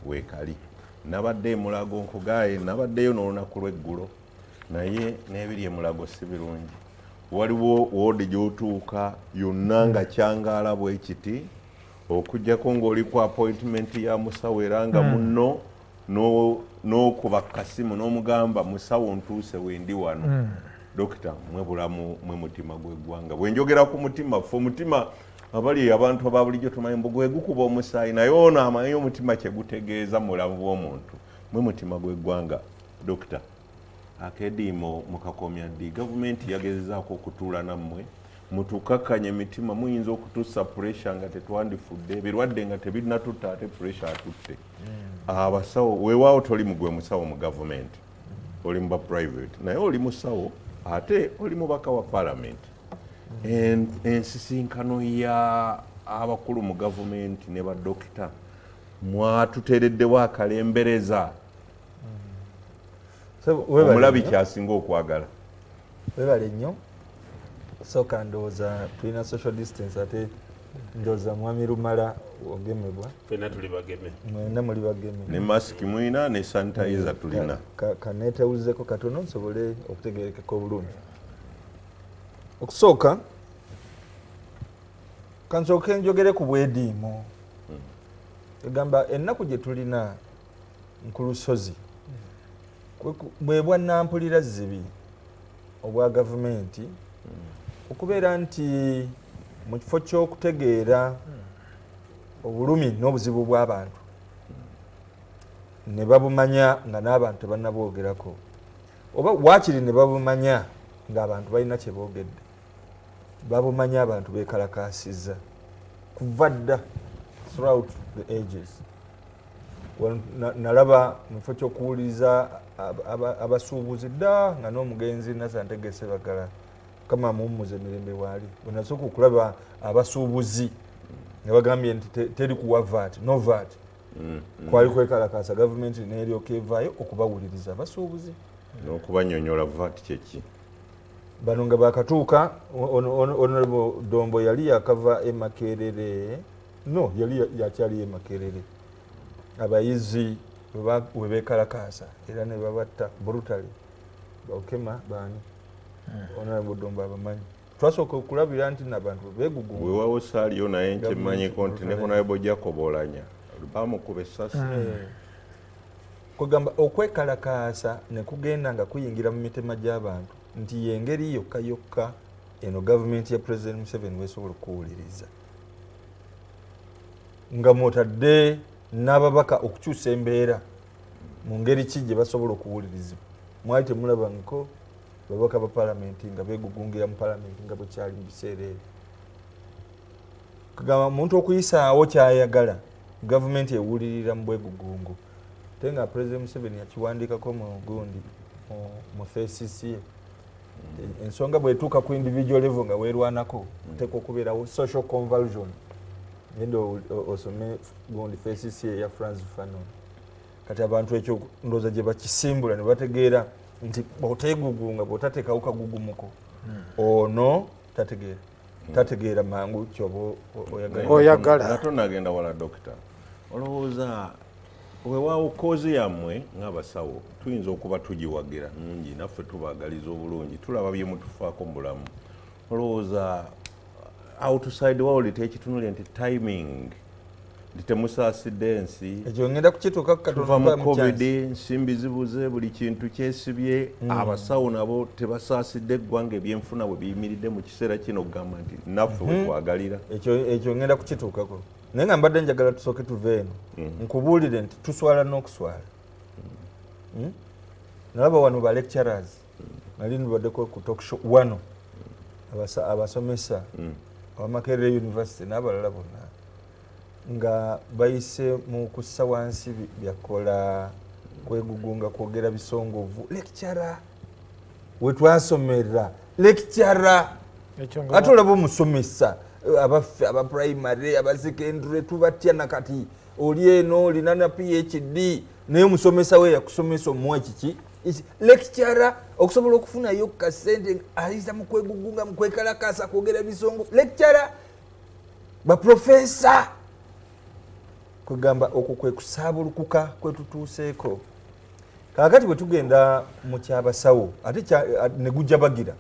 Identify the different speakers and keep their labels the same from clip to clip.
Speaker 1: weekali. Nabadde Mulago Nkugaye, nabaddeyo n'olunaku lw'eggulo, naye n'ebiri e Mulago si birungi. Waliwo woodi gy'otuuka yonna nga kyangaala bwe kiti, okuggyako ng'oli ku appointment ya musawo era nga munno n'okuba kasimu n'omugamba musawo ntuuse wendi wano. Dokita mwe bulamu mwe mutima gw'eggwanga. Bwe njogera ku mutima, ffe omutima abali abantu aba bulijjo tumanyi mbu gwe gukuba omusaayi, naye ono amanyi omutima kye gutegeeza mu bulamu bw'omuntu. Mwe mutima gw'eggwanga. Dokita, akeediimo mukakomya ddi gavumenti yagezezaako okutuula nammwe mutukakkanya emitima, muyinza okutussa puresha nga tetwandifudde, ebirwadde nga tebinatutta ate puresha atutte. Abasawo weewaawo toli mugwe musawo mu gavumenti, oli mu ba private, naye oli musawo ate oli mubaka wa palamenti. Ensisinkano ya abakulu mu gavumenti ne badokita mwatuteereddewo akalembereza omulabi kyasinga okwagala.
Speaker 2: Webale nnyo. Sooka ndowooza tulina social distance ate ndowooza mwami Lumala ogemebwa.
Speaker 3: Ffenna tuli bageme.
Speaker 2: Mwenna muli bageme.
Speaker 1: Ne masiki mwina ne sanitizer tulina.
Speaker 2: Kaneetawuzeko katono nsobole okutegeerekako obulungi. Okusooka kansooke njogere ku bwediimo. Egamba ennaku gye tulina ku lusozi bwe bwannampulira zibi obwa gavumenti okubeera nti mu kifo ky'okutegeera obulumi n'obuzibu bw'abantu ne babumanya nga n'abantu tebannabwogerako, oba waakiri ne babumanya ng'abantu balina kye boogedde, babumanya abantu beekalakaasizza kuva dda throughout the ages. Nalaba mu kifo ky'okuwuliriza abasuubuzi dda nga n'omugenzi Nasantegese Bagala kama mummuze mirembe waali bwenasooka okulaba abasuubuzi nga bagambye nti teri kuwa VAT, no VAT. Kwali kwekalakaasa gavumenti n'eryoka evaayo okubawuliriza abasuubuzi
Speaker 1: n'okubanyonyola VAT kyeki.
Speaker 2: Bano nga bakatuuka Honorable Dombo yali yakava e Makerere, no yali yakyali e Makerere, abayizi we beekalakaasa era ne babatta brutally Baukema baani Honorable Dombo abamanyi. Twasooka okulabira nti n'abantu beegugunga.
Speaker 1: Weewaawo saaliyo naye nkimanyiko nti ne Honorable Jacob Olanya bamukuba essasi.
Speaker 2: Kugamba okwekalakaasa ne kugenda nga kuyingira mu mitema gy'abantu nti y'engeri yokka yokka eno gavumenti ya President Museveni weesobola okuwuliriza nga mwotadde n'ababaka okukyusa embeera mu ngeri ki gye basobola okuwulirizibwa. Mwali temulabangako babaka ba palamenti nga beegugungira mu palamenti nga bwe kyali mu biseera ebyo. Kagamba omuntu okuyisaawo kyayagala gavumenti ewulirira mu bwegugungu ate nga President Museveni yakiwandiikako mu gundi mu thesis ye. Ensonga bwetuuka ku individual level nga weerwanako oteekwa okubeerawo social conversion. Yenda osome gundi thesis ye ya Francis Fanon. Kati abantu ekyo ndowooza gye bakisimbula ne bategeera nti bw'oteegugunga bw'otateekawo kagugumuko ono tategeera mangu kyoba
Speaker 1: oyagala. Nga tonagenda wala dokita, olowooza weewaawo koozi yammwe ng'abasawo tuyinza okuba tugiwagira nungi, naffe tubaagaliza obulungi, tulaba bye mutufaako mu bulamu. Olowooza outside world tekitunule nti timing nti temusaasidde ensi,
Speaker 2: ekyo ngenda kukituuka
Speaker 1: tuva mu covid, nsimbi zibuze, buli kintu kyesibye. Abasawo nabo tebasaasidde eggwanga ebyenfuna bwe biyimiridde mu kiseera kino okugamba nti naffe wetwagalira.
Speaker 2: Ekyo ngenda kukituukako naye nga mbadde njagala tusooke tuve eno nkubuulire nti tuswala n'okuswala. Nalaba wano ba lecturers nali nibaddeko ku talk show wano abasomesa aba Makerere University n'abalala bonna nga bayise mu kussa wansi byakola kwegugunga kwogera bisongovu. Lecturer wetwasomera lecturer ate olaba omusomesa abaffe aba primary aba secondary tubatya nakati oli eno olina na PhD naye omusomesa we yakusomesa omuwa kiki lecturer okusobola okufunayo kasente ayisa mu kwegugunga mu kwekalakaasa kwogera bisongo. Lecturer ba professor kugamba okwo kwe kusaabulukuka kwe tutuuseeko. Kaakati bwe tugenda mu kyabasawo ate ne gujja bagira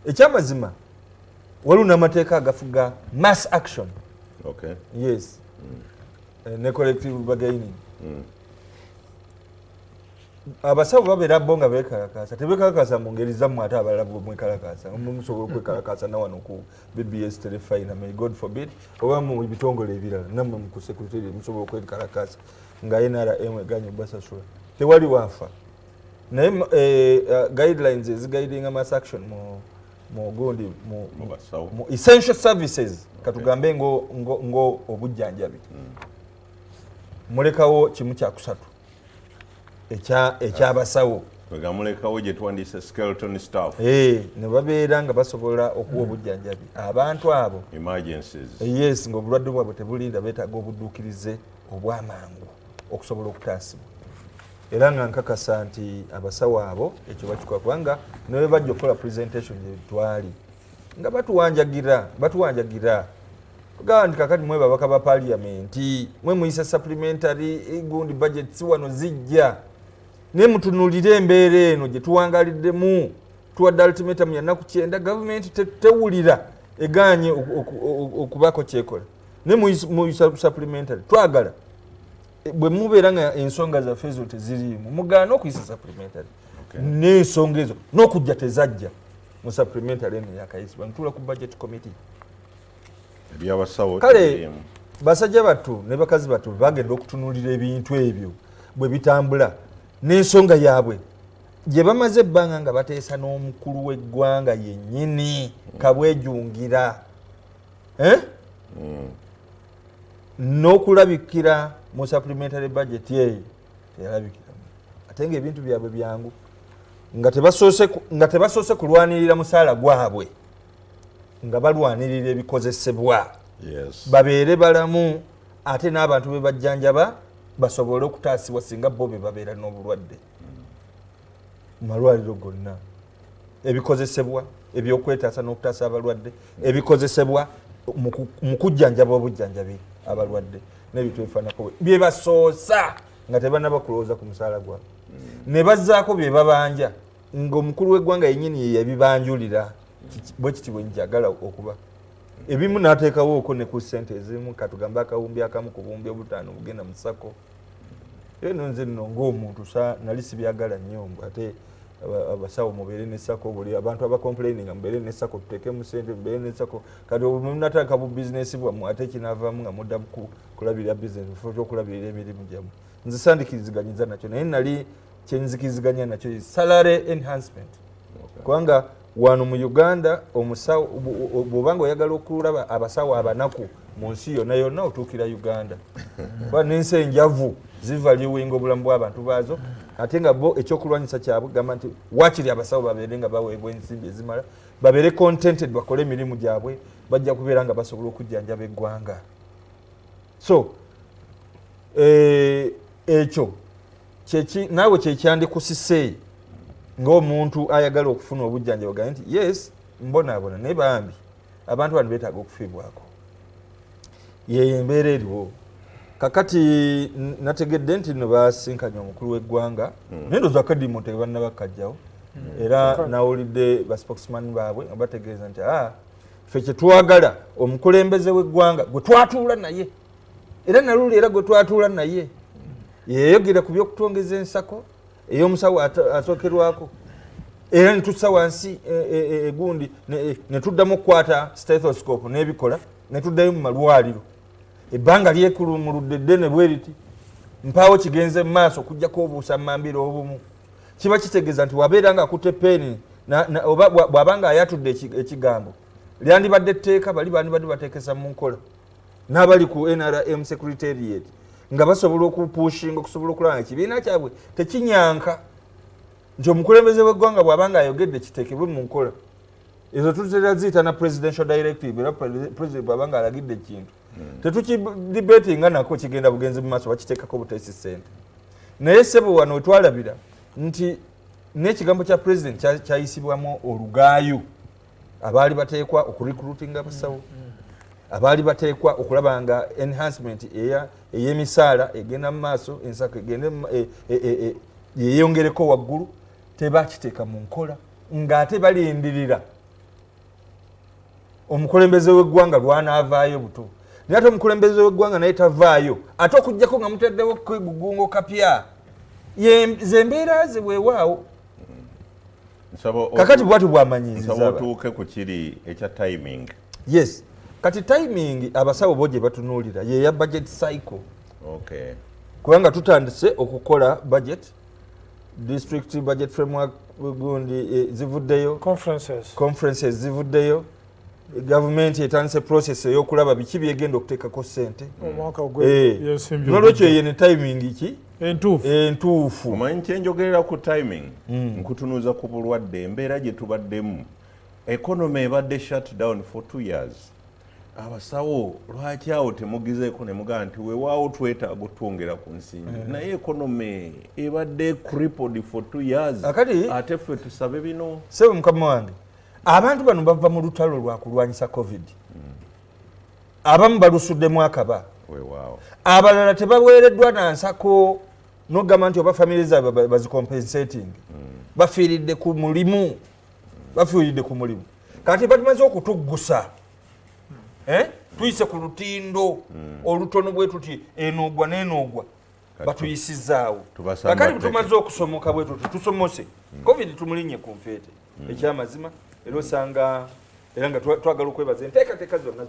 Speaker 2: ekyamazima waliwo n'amateeka agafuga mass action.
Speaker 1: Okay.
Speaker 2: Yes. Ne collective bargaining. Abasawo babeera bo nga beekalakaasa tebeekalakaasa mu ngeri zammwe ate abalala mwekalakaasa musobola okwekalakaasa na wano ku BBS telefina may God forbid oba mu bitongole ebirala nammwe mu kusekuteri musobola okwekalakaasa nga NRM eganye basasula tewali waafa naye guidelines ezigaidinga mass action mu gundi mu essential services katugambe ngo obujjanjabi mulekawo kimu kyakusatu ekyabasawo
Speaker 1: wegamulekawo gye twandise skeleton staff
Speaker 2: ne babeera nga basobola okuwa obujjanjabi abantu abo
Speaker 1: emergencies.
Speaker 2: Yes, ng'obulwadde bwabwe tebulinda beetaaga obudduukirize obw'amangu okusobola okutaasibwa era nga nkakasa nti abasawo abo ekyo bakikola kubanga ne bwe bajja okukola presentation gye twali nga batuwanjagira tugamba nti kakati mwe babaka ba parliamenti mwe muyisa supplementary gundi budget si wano zijja ne mutunulire embeera eno gye tuwangaliddemu tuwadde ultimatum ya nnaku 9 gavumenti tewulira eganye okubaako kyekola ne muyisa supplementary twagala bwe mubeera nga ensonga zaffe ezo teziriimu mugaana okuyisa supplementary n'ensonga ezo n'okujja tezajja mu supplementary eno yakayisibwa ntuula ku budget committee
Speaker 1: ebyabasawo
Speaker 2: kale basajja battu ne bakazi battu bagenda okutunulira ebintu ebyo bwe bitambula n'ensonga yaabwe gye bamaze ebbanga nga bateesa n'omukulu w'eggwanga yennyini kabwejungira n'okulabikira mu supplementary budget eyo teyalabikiramu ate nga ebintu byabwe byangu nga tebasoose kulwanirira musaala gwabwe nga balwanirira ebikozesebwa babeere balamu ate n'abantu be bajjanjaba basobole okutaasibwa singa bo be babeera n'obulwadde mu malwaliro gonna ebikozesebwa ebyokwetaasa n'okutaasa abalwadde ebikozesebwa mu kujjanjaba obujjanjabi abalwadde n'ebintu ebifaanako bye basoosa nga tebanaba kulowooza ku musaala gwabwe ne bazzaako bye babanja ng'omukulu w'eggwanga yennyini ye yabibanjulira bwe kiti bwe njagala okuba ebimu n'ateekawo oko ne ku ssente ezimu katugambe akawumbi akamu ku buwumbi obutaano bugenda mu ssako eno nze nno ng'omuntu nali sibyagala nnyo ate abasawo mubeere n'essako buli abantu abakomplaininga mubeere n'essako tuteekemu ssente mubeere n'essako kati munataka bu bizinesi bwammwe ate kinaavaamu nga mudda kulabirira bizinesi bifo kyokulabirira emirimu gyammwe nze sandikirizganyiza nakyo naye nali kyenzikiriziganya nakyo salary enhancement kubanga wano mu Uganda omusawo bw'obanga oyagala okulaba abasawo abanaku mu nsi yonna yonna otuukira Uganda kuba n'ensi enjavu zivaluwinga obulamu bw'abantu baazo ate nga bo ekyokulwanyisa kyabwe gamba nti waakiri abasawo babeere nga baweebwa ensimbi ezimala babeere contented bakole emirimu gyabwe bajja kubeera nga basobola okujjanjaba eggwanga so ekyo naawe kyekyandikusiseeyi ng'omuntu ayagala okufuna obujjanjabi gamba nti yes mbonaabona naye bambi abantu bano beetaaga okufiibwako yeyo embeera eriwo kakati nategedde nti no basinkanya omukulu w'eggwanga naye ndowooza akadimu tebannabakajjawo era nawulidde baspokesman baabwe nga bategeeza nti ffe kyetwagala omukulembeze w'eggwanga gwe twatuula naye era naluli era gwe twatuula naye yeyogera ku by'okutwongeza ensako ey'omusawo asookerwako era netussa wansi egundi netuddamu okukwata stethoscope n'ebikola netuddayo mu malwaliro ebbanga lyekulumuludde ddene bwe riti mpaawo kigenze mu maaso okujjako obuusa mambira obumu kiba kitegeeza nti wabeera nga akutte peeni oba bw'aba nga ayatudde ekigambo lyandibadde etteeka bali bandibadde bateekesa mu nkola n'abali ku NRM secretariat nga basobola okupushinga okusobola okulaba ekibiina kyabwe tekinyanka nti omukulembeze w'eggwanga bw'aba nga ayogedde kiteekebwe mu nkola ezo tutera ziyita na presidential directive era president bw'aba nga alagidde ekintu tetukidibetinga nako kigenda bugenzi mu maaso bakiteekako buteesi ssente naye ssebo wano wetwalabira nti n'ekigambo kya president kyayisibwamu olugaayo abaali bateekwa okurecruitinga abasawo abaali bateekwa okulaba nga enhancement ey'emisaala egenda mu maaso ensako egende yeyongereko waggulu tebakiteeka mu nkola ng'ate balindirira omukulembeze w'eggwanga lwanaavaayo buto naye ate omukulembeze w'eggwanga naye tavaayo ate okuggyako nga mutaddewo kwegugungo kapya zembeera ze bwewaawo kakati bwati bwamanyiziza
Speaker 1: otuuke ku kiri ekya timing.
Speaker 2: Yes, kati timing abasawo bo gye batunuulira yeya budget cycle.
Speaker 1: Okay.
Speaker 2: Kubanga tutandise okukola budget, district budget framework gundi zivuddeyo, conferences zivuddeyo, government etandise process ey'okulaba biki byegenda okuteekako ssente. Nolwekyo yene timing ki entuufu.
Speaker 1: Omanyi kyenjogerera ku timing nkutunuuza ku bulwadde embeera gye tubaddemu. Economy ebadde shut down for 2 years. Abasawo lwaki awo temugizeeko ne mugamba nti weewaawo twetaaga otwongera ku nsimbi naye economy ebadde crippled for 2 years. Ate ffe tusabe bino.
Speaker 2: Sebo mukama wange abantu bano bava mu lutalo lwa kulwanyisa covid. Abamu balusuddemu akaba.
Speaker 1: Weewaawo.
Speaker 2: Abalala tebaweereddwa na nsako n'ogamba nti oba family zaabwe bazicompensating. Bafiiridde ku mulimu. Kati batumaze okutuggusa. Tuyise ku lutindo olutono bwe tuti enoogwa n'enoogwa batuyisizaawo. Kakati tumaze okusomoka bwe tuti tusomose. Covid tumulinye ku nfeete. Ekyamazima era osanga era nga twagala okwebaza enteekateeka zonna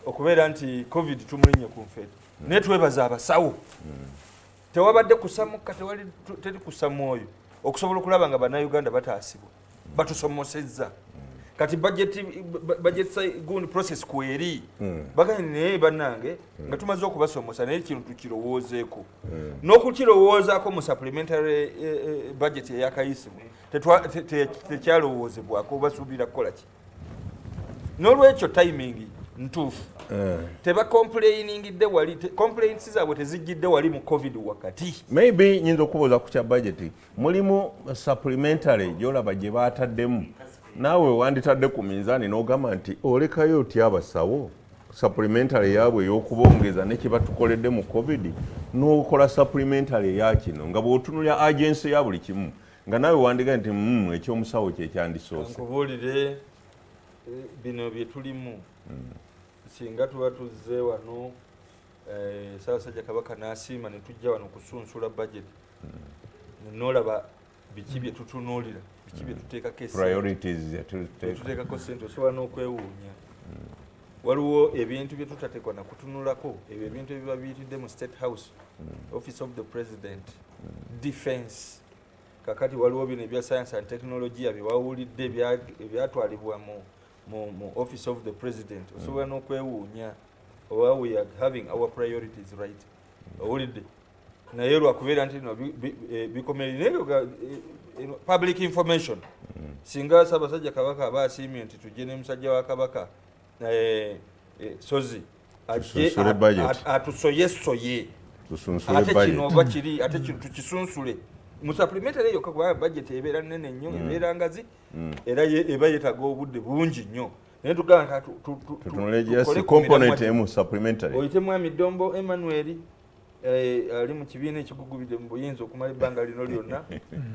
Speaker 2: okubeera nti covid tumulinye ku nfeete. Naye twebaza abasawo. Tewabadde kusamuka teri kusamwoyo okusobola okulaba nga bannayuganda bataasibwa batusomosezza. Kati budget gundi process kweri bagani naye bannange nga tumaze okubasomosa naye kintu tukirowoozeeko n'okukirowoozaako mu supplementary budget eyakayisimu tekyalowoozebwako basuubira kukola ki. N'olwekyo timing ntuufu. Teba complainingidde wali complaints zaabwe tezijjidde wali mu covid wakati.
Speaker 1: Maybe nyinza okubuuza ku kya budget mulimu supplementary gyolaba gye baataddemu naawe wanditadde ku minzaani n'ogamba nti olekayo otya abasawo supplementary yaabwe ey'okubongeza ne kye batukoledde mu covid n'okola supplementary eya kino nga bw'otunulya agency ya buli kimu nga naawe wandiga nti ekyomusawo kye kyandisoose.
Speaker 2: Nkubuulire bino bye tulimu singa tuba tuzze wano Ssaabasajja Kabaka n'asiima ne tujja wano kusunsula budget n'olaba biki bye tutunuulira biki bye tuteekako tuteekako ssente osobola n'okwewuunya. Waliwo ebintu bye tutateekwa na kutunulako ebyo ebintu ebiba biyitidde mu State House, Office of the President, Defense. Kakati waliwo bino ebya Science and Technology bye wawulidde ebyatwalibwa mu Office of the President. Osobola n'okwewuunya oba we are having our priorities right. Owulidde naye lwakubeera nti bikomerere public information. Singa Ssaabasajja Kabaka aba asiimye nti tujje ne musajja wa Kabaka sozi atusoyesoye ate kino oba kiri ate kino tukisunsule mu supplementary eyo kuba budget ebeera nnene nnyo ebeera ngazi era eba yeetaaga obudde bungi nnyo naye tugamba
Speaker 1: tutunule component emu supplementary.
Speaker 2: Oyite Mwami Dombo Emmanuel ali mu kibiina ekigugubidde mu buyinza okumala ebbanga lino lyonna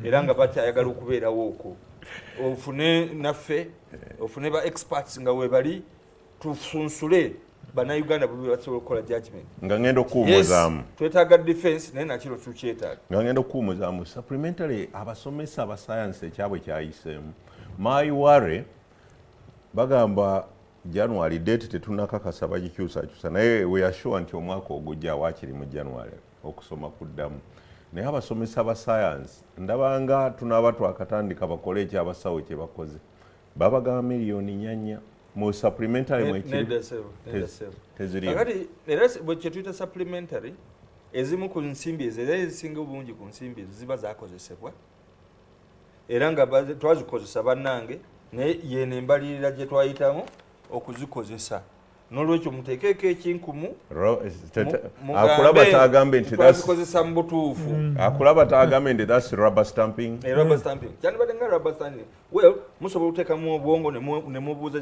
Speaker 2: era nga bakyayagala okubeerawo okwo ofune naffe ofune ba experts nga webali tusunsule bannayuganda bwe basobola okukola judgment
Speaker 1: nga ngenda okuwumuzaamu.
Speaker 2: Twetaaga defense naye nakiro tukyetaaga
Speaker 1: nga ngenda okuwumuzaamu supplementary abasomesa aba science ekyabwe kyayiseemu. My worry bagamba January date tetunakakasa bagikyusakyusa naye we are sure nti omwaka ogujja waakiri mu January okusoma kuddamu. Naye abasomesa ba science ndabanga tunaaba twakatandika bakole ekyabasawo kye bakoze babagamba miliyoni 4 mu supplementary teziriyo.
Speaker 2: Kakati era bwe kyetuyita supplementary ezimu ku nsimbi ezo era ezisinga obungi ku nsimbi ezo ziba zaakozesebwa era nga twazikozesa bannange naye yeno embalirira gye twayitamu okuzikozesa n'olwekyo muteekeeko ekinkumu
Speaker 1: akulaba tagambe nti
Speaker 2: twazikozesa mu butuufu
Speaker 1: akulaba tagambe nti that's rubber stamping
Speaker 2: rubber stamping kyandibadde nga rubber stamping well musobola okuteekamu obwongo ne mubuuza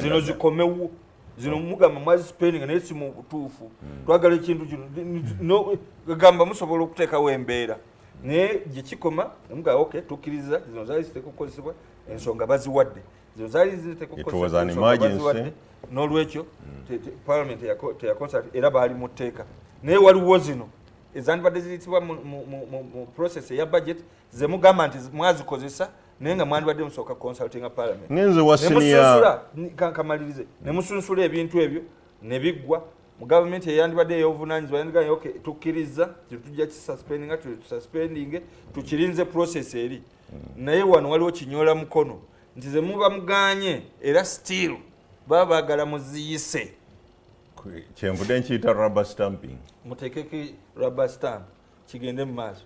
Speaker 2: zino zikomewo zino mugamba mwazisipendinga naye si mu butuufu twagala ekintu kino gamba musobola okuteekawo embeera naye gye kikoma mugamba okay tukkiriza zino zaali ziteeka okukozesebwa ensonga baziwadde zino zaali ziteeka okukozesebwa n'olwekyo parliament teyakonsult era baali mu tteeka naye waliwo zino ezandibadde ziyitibwa mu process eya budget ze mugamba nti mwazikozesa naye nga mwandibadde musooka consultinga parliament
Speaker 1: ngenze wasinia
Speaker 2: kamalirize ne musunsula ebintu ebyo ne biggwa mu government eyandibadde ey'obuvunaanyizibwa yandigaa okay tukkiriza tujja kisuspendinga tususpendinge tukirinze process eri naye wano waliwo kinyoola mukono nti ze muba muganye era still baba baagala muziyise
Speaker 1: kyenvudde nkiyita rubber stamping
Speaker 2: muteekeko rubber stamp kigende mu maaso